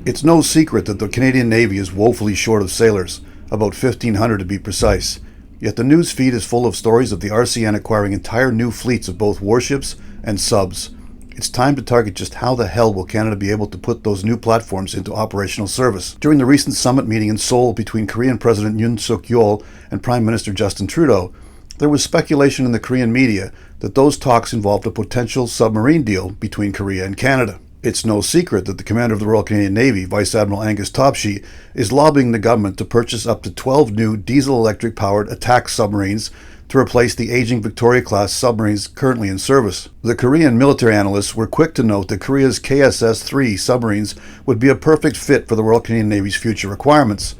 It's no secret that the Canadian Navy is woefully short of sailors, about 1,500 to be precise. Yet the news feed is full of stories of the RCN acquiring entire new fleets of both warships and subs. It's time to target just how the hell will Canada be able to put those new platforms into operational service. During the recent summit meeting in Seoul between Korean President Yoon Suk-yeol and Prime Minister Justin Trudeau, there was speculation in the Korean media that those talks involved a potential submarine deal between Korea and Canada. It's no secret that the commander of the Royal Canadian Navy, Vice Admiral Angus Topshee, is lobbying the government to purchase up to 12 new diesel-electric powered attack submarines to replace the aging Victoria-class submarines currently in service. The Korean military analysts were quick to note that Korea's KSS-3 submarines would be a perfect fit for the Royal Canadian Navy's future requirements.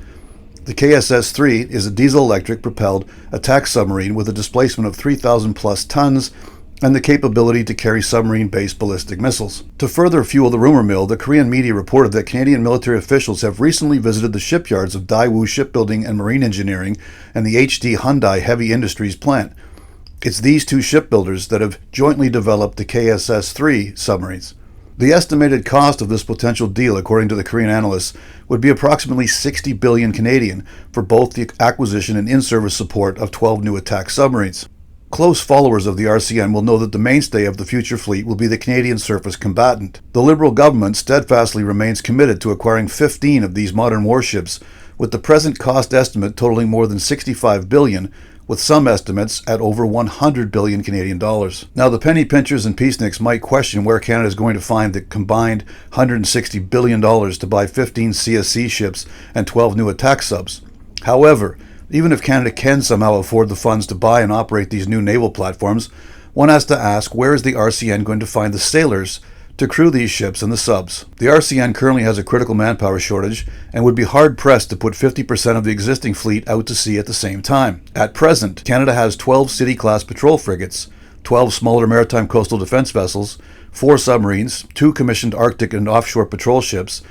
The KSS-3 is a diesel-electric propelled attack submarine with a displacement of 3,000 plus tons and the capability to carry submarine-based ballistic missiles. To further fuel the rumor mill, the Korean media reported that Canadian military officials have recently visited the shipyards of Daewoo Shipbuilding and Marine Engineering and the HD Hyundai Heavy Industries plant. It's these two shipbuilders that have jointly developed the KSS-3 submarines. The estimated cost of this potential deal, according to the Korean analysts, would be approximately 60 billion Canadian for both the acquisition and in-service support of 12 new attack submarines. Close followers of the RCN will know that the mainstay of the future fleet will be the Canadian surface Combatant. The Liberal government steadfastly remains committed to acquiring 15 of these modern warships, with the present cost estimate totaling more than 65 billion, with some estimates at over 100 billion Canadian dollars. Now, the penny pinchers and peaceniks might question where Canada is going to find the combined $160 billion to buy 15 CSC ships and 12 new attack subs. However, even if Canada can somehow afford the funds to buy and operate these new naval platforms, one has to ask, where is the RCN going to find the sailors to crew these ships and the subs? The RCN currently has a critical manpower shortage and would be hard-pressed to put 50% of the existing fleet out to sea at the same time. At present, Canada has 12 City-class patrol frigates, 12 smaller maritime coastal defense vessels, 4 submarines, 2 commissioned Arctic and offshore patrol ships,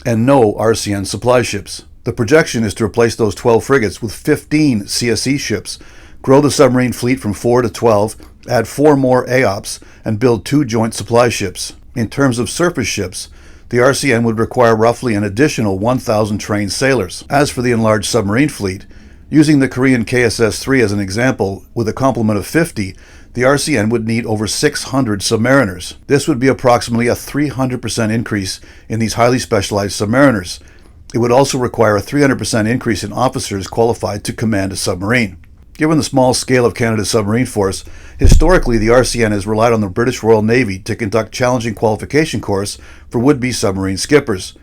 and no RCN supply ships. The projection is to replace those 12 frigates with 15 CSC ships, grow the submarine fleet from 4 to 12, add 4 more AOPS, and build 2 joint supply ships. In terms of surface ships, the RCN would require roughly an additional 1,000 trained sailors. As for the enlarged submarine fleet, using the Korean KSS-3 as an example, with a complement of 50, the RCN would need over 600 submariners. This would be approximately a 300% increase in these highly specialized submariners. It would also require a 300% increase in officers qualified to command a submarine. Given the small scale of Canada's submarine force, historically the RCN has relied on the British Royal Navy to conduct challenging qualification course for would-be submarine skippers.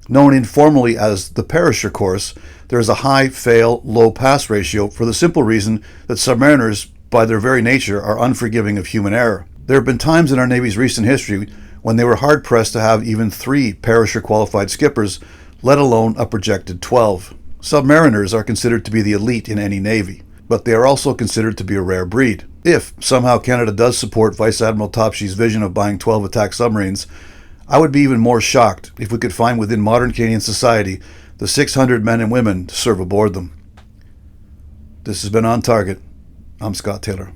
Known informally as the Perisher course, there is a high fail, low pass ratio for the simple reason that submariners, by their very nature, are unforgiving of human error. There have been times in our Navy's recent history when they were hard-pressed to have even 3 Perisher qualified skippers, let alone a projected 12. Submariners are considered to be the elite in any navy, but they are also considered to be a rare breed. If somehow Canada does support Vice Admiral Topshee's vision of buying 12 attack submarines, I would be even more shocked if we could find within modern Canadian society the 600 men and women to serve aboard them. This has been On Target. I'm Scott Taylor.